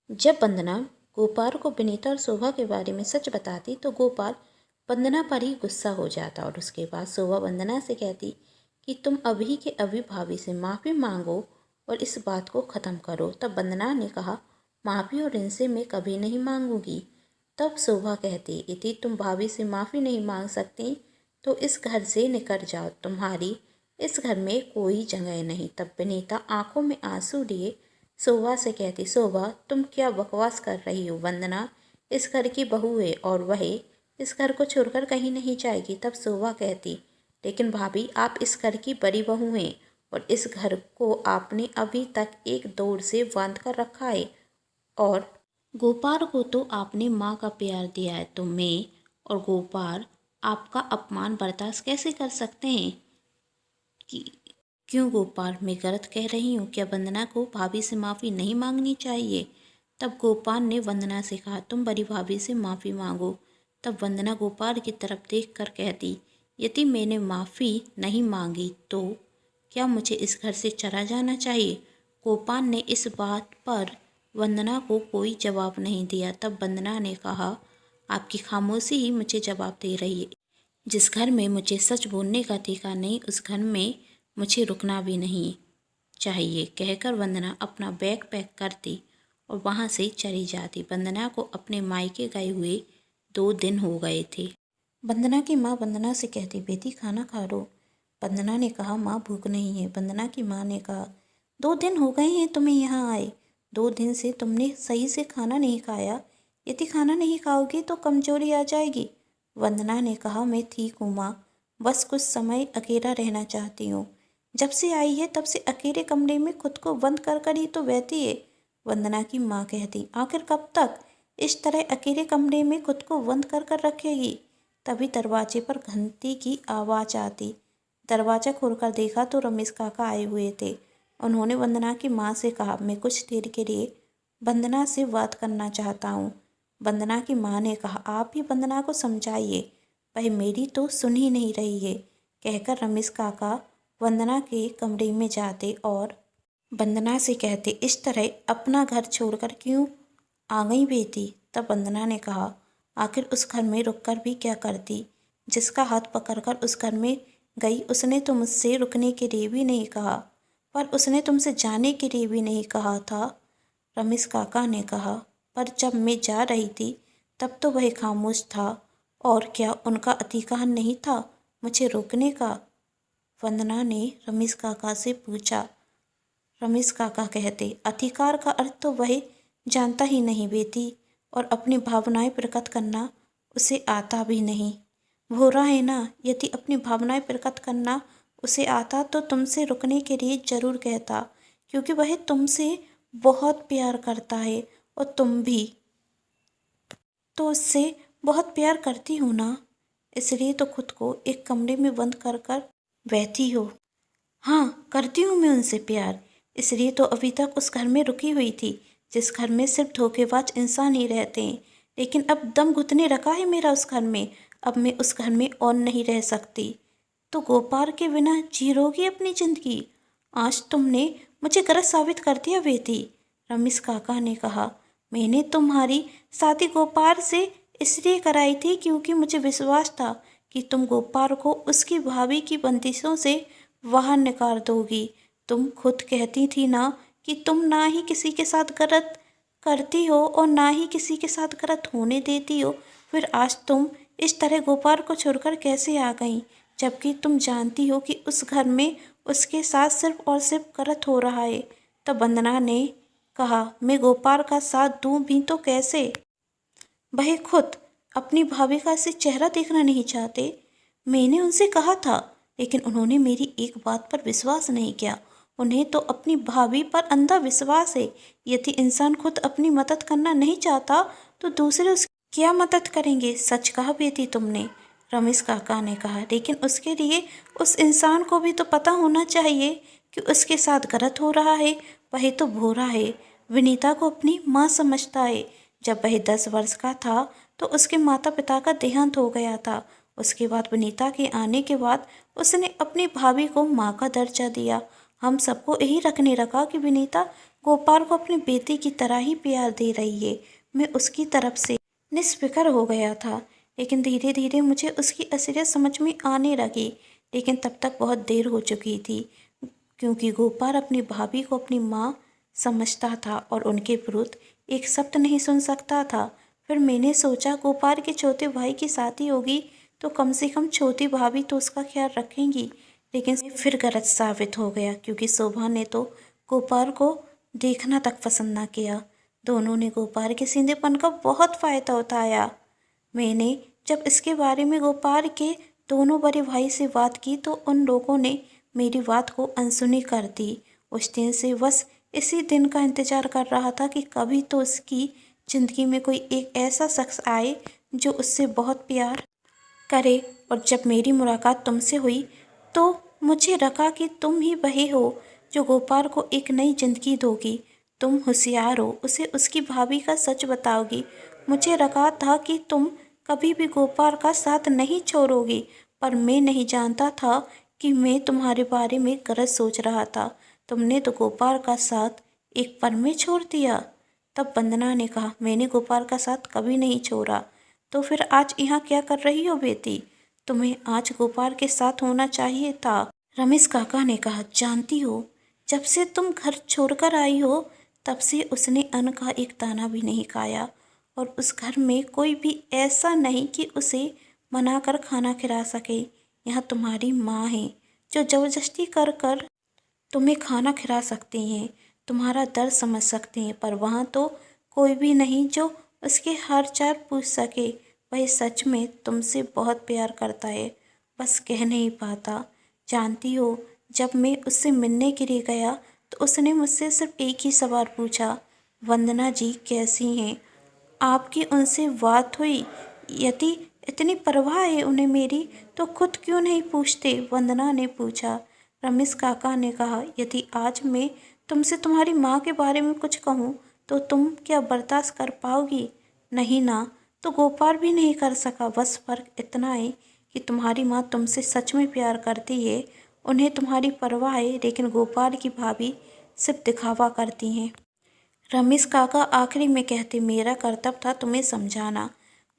जब वंदना गोपाल को विनीता और शोभा के बारे में सच बताती तो गोपाल वंदना पर ही गुस्सा हो जाता और उसके बाद शोभा वंदना से कहती कि तुम अभी के अभी भाभी से माफ़ी मांगो और इस बात को ख़त्म करो। तब वंदना ने कहा, माफ़ी और इनसे मैं कभी नहीं मांगूंगी। तब शोभा कहती, यदि तुम भाभी से माफ़ी नहीं मांग सकती तो इस घर से निकल जाओ, तुम्हारी इस घर में कोई जगह नहीं। तब विनीता आंखों में आंसू लिए शोभा से कहती, शोभा तुम क्या बकवास कर रही हो? वंदना इस घर की बहू है और वह इस घर को छोड़कर कहीं नहीं जाएगी। तब शोभा कहती, लेकिन भाभी आप इस घर की बड़ी बहू हैं और इस घर को आपने अभी तक एक दौर से बांध कर रखा है और गोपाल को तो आपने माँ का प्यार दिया है, तो मैं और गोपाल आपका अपमान बर्दाश्त कैसे कर सकते हैं? कि क्यों गोपाल, मैं गलत कह रही हूँ? क्या वंदना को भाभी से माफ़ी नहीं मांगनी चाहिए? तब गोपाल ने वंदना से कहा, तुम बड़ी भाभी से माफ़ी मांगो। तब वंदना गोपाल की तरफ देख कर कहती, यदि मैंने माफ़ी नहीं मांगी तो क्या मुझे इस घर से चला जाना चाहिए? गोपाल ने इस बात पर वंदना को कोई जवाब नहीं दिया। तब वंदना ने कहा, आपकी खामोशी ही मुझे जवाब दे रही है। जिस घर में मुझे सच बोलने का अधिकार नहीं, उस घर में मुझे रुकना भी नहीं चाहिए। कहकर वंदना अपना बैग पैक करती और वहाँ से चली जाती। वंदना को अपने मायके गए हुए 2 दिन हो गए थे। वंदना की माँ वंदना से कहती, बेटी खाना खा लो। वंदना ने कहा, माँ भूख नहीं है। वंदना की माँ ने कहा, 2 दिन हो गए हैं तुम्हें यहाँ आए, 2 दिन से तुमने सही से खाना नहीं खाया। यदि खाना नहीं खाओगी तो कमजोरी आ जाएगी। वंदना ने कहा, मैं ठीक हूँ माँ, बस कुछ समय अकेला रहना चाहती हूँ। जब से आई है तब से अकेले कमरे में खुद को बंद कर कर ही तो बहती है। वंदना की माँ कहती, आखिर कब तक इस तरह अकेले कमरे में खुद को बंद कर कर रखेगी? तभी दरवाजे पर घंटी की आवाज़ आती। दरवाज़ा खोलकर देखा तो रमेश काका आए हुए थे। उन्होंने वंदना की माँ से कहा, मैं कुछ देर के लिए वंदना से बात करना चाहता हूँ। वंदना की माँ ने कहा, आप ही वंदना को समझाइए, वह मेरी तो सुन ही नहीं रही है। कहकर रमेश काका वंदना के कमरे में जाते और वंदना से कहते, इस तरह अपना घर छोड़कर क्यों आ गई बेटी? तब वंदना ने कहा, आखिर उस घर में रुककर भी क्या करती? जिसका हाथ पकड़कर उस घर में गई उसने तो मुझसे रुकने के लिए भी नहीं कहा, पर उसने तुमसे जाने के लिए भी नहीं कहा था। रमेश काका ने कहा, पर जब मैं जा रही थी तब तो वह खामोश था, और क्या उनका अधिकार नहीं था मुझे रोकने का? वंदना ने रमेश काका से पूछा। रमेश काका कहते, अधिकार का अर्थ तो वह जानता ही नहीं बेटी, और अपनी भावनाएं प्रकट करना उसे आता भी नहीं। भोरा है ना, यदि अपनी भावनाएं प्रकट करना उसे आता तो तुमसे रुकने के लिए जरूर कहता, क्योंकि वह तुमसे बहुत प्यार करता है और तुम भी तो उससे बहुत प्यार करती हो ना, इसलिए तो खुद को एक कमरे में बंद कर कर बैठी हो। हाँ, करती हूँ मैं उनसे प्यार, इसलिए तो अभी तक उस घर में रुकी हुई थी जिस घर में सिर्फ धोखेबाज इंसान ही रहते हैं। लेकिन अब दम घुटने रखा है मेरा उस घर में, अब मैं उस घर में और नहीं रह सकती। तो गोपाल के बिना जी लोगी अपनी जिंदगी? आज तुमने मुझे गलत साबित कर दिया बेटी। रमेश काका ने कहा, मैंने तुम्हारी शादी गोपाल से इसलिए कराई थी क्योंकि मुझे विश्वास था कि तुम गोपाल को उसकी भाभी की बंदिशों से बाहर निकाल दोगी। तुम खुद कहती थी ना कि तुम ना ही किसी के साथ गलत करती हो और ना ही किसी के साथ गलत होने देती हो, फिर आज तुम इस तरह गोपाल को छोड़कर कैसे आ गई, जबकि तुम जानती हो कि उस घर में उसके साथ सिर्फ और सिर्फ गलत हो रहा है। तब वंदना ने कहा, मैं गोपाल का साथ दूं भी तो कैसे? वह खुद अपनी भाभी का ऐसे चेहरा देखना नहीं चाहते। मैंने उनसे कहा था, लेकिन उन्होंने मेरी एक बात पर विश्वास नहीं किया। उन्हें तो अपनी भाभी पर अंधा विश्वास है। यदि इंसान खुद अपनी मदद करना नहीं चाहता तो दूसरे उसकी क्या मदद करेंगे? सच कहा बेटी तुमने, रमेश काका ने कहा, लेकिन उसके लिए उस इंसान को भी तो पता होना चाहिए कि उसके साथ गलत हो रहा है। वह तो भोरा है, विनीता को अपनी माँ समझता है। जब वह 10 वर्ष का था तो उसके माता पिता का देहांत हो गया था। उसके बाद विनीता के आने के बाद उसने अपनी भाभी को माँ का दर्जा दिया। हम सबको यही रखने रखा कि विनीता गोपाल को अपनी बेटी की तरह ही प्यार दे रही है। मैं उसकी तरफ से निस्फिक्र हो गया था, लेकिन धीरे धीरे मुझे उसकी असलियत समझ में आने लगी। लेकिन तब तक बहुत देर हो चुकी थी, क्योंकि गोपाल अपनी भाभी को अपनी माँ समझता था और उनके विरुद्ध एक शब्द नहीं सुन सकता था। फिर मैंने सोचा गोपाल के छोटे भाई की शादी होगी तो कम से कम छोटी भाभी तो उसका ख्याल रखेंगी। लेकिन फिर गलत साबित हो गया, क्योंकि शोभा ने तो गोपाल को देखना तक पसंद न किया। दोनों ने गोपाल के सीधेपन का बहुत फ़ायदा उठाया। मैंने जब इसके बारे में गोपाल के दोनों बड़े भाई से बात की तो उन लोगों ने मेरी बात को अनसुनी कर दी। उस दिन से बस इसी दिन का इंतज़ार कर रहा था कि कभी तो उसकी ज़िंदगी में कोई एक ऐसा शख्स आए जो उससे बहुत प्यार करे। और जब मेरी मुलाकात तुमसे हुई तो मुझे लगा कि तुम ही वही हो जो गोपाल को एक नई ज़िंदगी दोगी। तुम होशियार हो, उसे उसकी भाभी का सच बताओगी। मुझे लगा था कि तुम कभी भी गोपाल का साथ नहीं छोड़ोगी, पर मैं नहीं जानता था कि मैं तुम्हारे बारे में गलत सोच रहा था। तुमने तो गोपाल का साथ एक पल में छोड़ दिया। तब वंदना ने कहा, मैंने गोपाल का साथ कभी नहीं छोड़ा। तो फिर आज यहाँ क्या कर रही हो बेटी? तुम्हें आज गोपाल के साथ होना चाहिए था। रमेश काका ने कहा, जानती हो, जब से तुम घर छोड़कर आई हो तब से उसने अन्न का एक दाना भी नहीं खाया, और उस घर में कोई भी ऐसा नहीं कि उसे मना कर खाना खिला सके। यहाँ तुम्हारी माँ है जो ज़बरदस्ती कर कर तुम्हें खाना खिला सकती हैं, तुम्हारा दर्द समझ सकती हैं, पर वहाँ तो कोई भी नहीं जो उसके हाल चाल पूछ सके। वह सच में तुमसे बहुत प्यार करता है, बस कह नहीं पाता। जानती हो, जब मैं उससे मिलने के लिए गया तो उसने मुझसे सिर्फ एक ही सवाल पूछा, वंदना जी कैसी हैं? आपकी उनसे बात हुई? यदि इतनी परवाह है उन्हें मेरी तो खुद क्यों नहीं पूछते? वंदना ने पूछा। रमेश काका ने कहा, यदि आज मैं तुमसे तुम्हारी माँ के बारे में कुछ कहूँ तो तुम क्या बर्दाश्त कर पाओगी? नहीं ना, तो गोपाल भी नहीं कर सका। बस फर्क इतना है कि तुम्हारी माँ तुमसे सच में प्यार करती है, उन्हें तुम्हारी परवाह है, लेकिन गोपाल की भाभी सिर्फ दिखावा करती हैं। रमेश काका आखिरी में कहते, मेरा कर्तव्य था तुम्हें समझाना,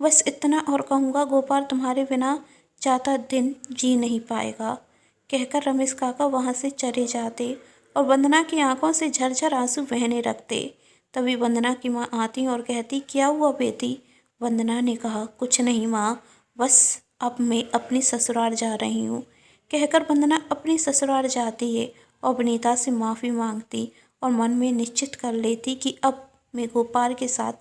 बस इतना और कहूँगा, गोपाल तुम्हारे बिना ज़्यादा दिन जी नहीं पाएगा। कहकर रमेश काका वहाँ से चले जाते और वंदना की आंखों से झरझर आंसू बहने लगते। तभी वंदना की माँ आती और कहती, क्या हुआ बेटी? वंदना ने कहा, कुछ नहीं माँ, बस अब मैं अपनी ससुराल जा रही हूँ। कहकर वंदना अपनी ससुराल जाती है और विनीता से माफ़ी मांगती और मन में निश्चित कर लेती कि अब मैं गोपाल के साथ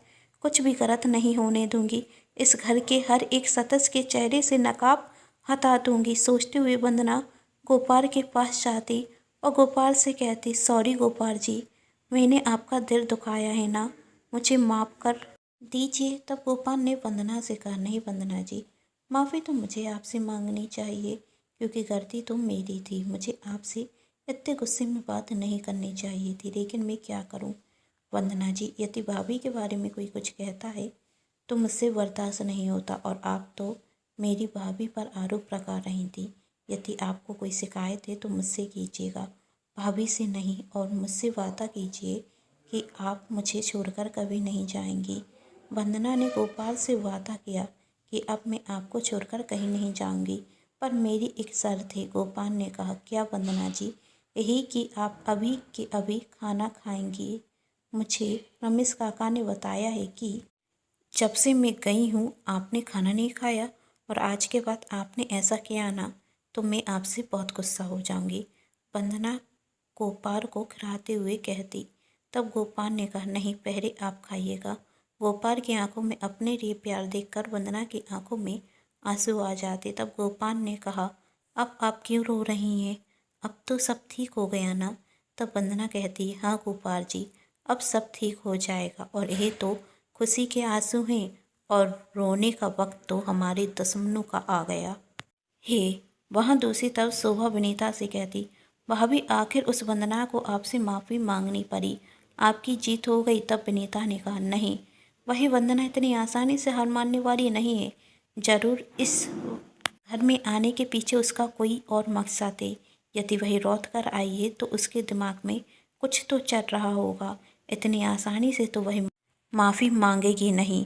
कुछ भी गलत नहीं होने दूंगी। इस घर के हर एक सदस्य के चेहरे से नकाब हटा दूंगी। सोचते हुए वंदना गोपाल के पास जाती और गोपाल से कहती, सॉरी गोपाल जी, मैंने आपका दिल दुखाया है ना, मुझे माफ़ कर दीजिए। तब गोपाल ने वंदना से कहा, नहीं वंदना जी, माफ़ी तो मुझे आपसे मांगनी चाहिए, क्योंकि गलती तो मेरी थी। मुझे आपसे इतने गुस्से में बात नहीं करनी चाहिए थी, लेकिन मैं क्या करूं? वंदना जी, यदि भाभी के बारे में कोई कुछ कहता है तो मुझसे बर्दाश्त नहीं होता, और आप तो मेरी भाभी पर आरोप लगा रही थी। यदि आपको कोई शिकायत है तो मुझसे कीजिएगा, भाभी से नहीं। और मुझसे वादा कीजिए कि आप मुझे छोड़कर कभी नहीं जाएंगी। वंदना ने गोपाल से वादा किया कि अब मैं आपको छोड़कर कहीं नहीं जाऊंगी, पर मेरी एक शर्त है। गोपाल ने कहा, क्या वंदना जी? यही कि आप अभी के अभी खाना खाएंगी। मुझे रमेश काका ने बताया है कि जब से मैं गई हूँ आपने खाना नहीं खाया, और आज के बाद आपने ऐसा किया ना तो मैं आपसे बहुत गुस्सा हो जाऊंगी। वंदना गोपाल को खिलाते हुए कहती। तब गोपाल ने कहा, नहीं, पहले आप खाइएगा। गोपाल की आंखों में अपने लिए प्यार देखकर वंदना की आंखों में आंसू आ जाते। तब गोपाल ने कहा, अब आप क्यों रो रही हैं? अब तो सब ठीक हो गया ना? तब वंदना कहती, हाँ गोपाल जी, अब सब ठीक हो जाएगा, और यही तो खुशी के आंसू हैं, और रोने का वक्त तो हमारे दुश्मनों का आ गया है। वहाँ दूसरी तरफ शोभा विनीता से कहती, भाभी, आखिर उस वंदना को आपसे माफ़ी मांगनी पड़ी, आपकी जीत हो गई। तब विनीता ने कहा, नहीं, वही वंदना इतनी आसानी से हार मानने वाली नहीं है। जरूर इस घर में आने के पीछे उसका कोई और मकसद है। यदि वही लौट कर आई है तो उसके दिमाग में कुछ तो चल रहा होगा। इतनी आसानी से तो वह माफ़ी मांगेगी नहीं।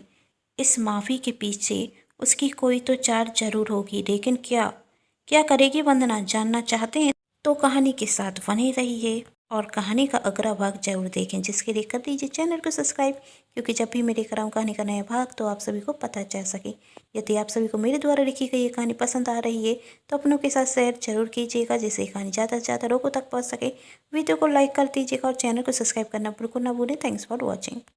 इस माफ़ी के पीछे उसकी कोई तो चाल जरूर होगी। लेकिन क्या क्या करेगी वंदना, जानना चाहते हैं तो कहानी के साथ बने रहिए और कहानी का अगला भाग जरूर देखें, जिसके लिए कर दीजिए चैनल को सब्सक्राइब, क्योंकि जब भी मैं लेकर आऊँ कहानी का नया भाग तो आप सभी को पता चल सके। यदि आप सभी को मेरे द्वारा लिखी गई ये कहानी पसंद आ रही है तो अपनों के साथ शेयर जरूर कीजिएगा, जिससे कहानी ज़्यादा से ज़्यादा लोगों तक पहुँच सके। वीडियो को लाइक कर दीजिएगा और चैनल को सब्सक्राइब करना बिल्कुल ना भूलें। Thanks for watching.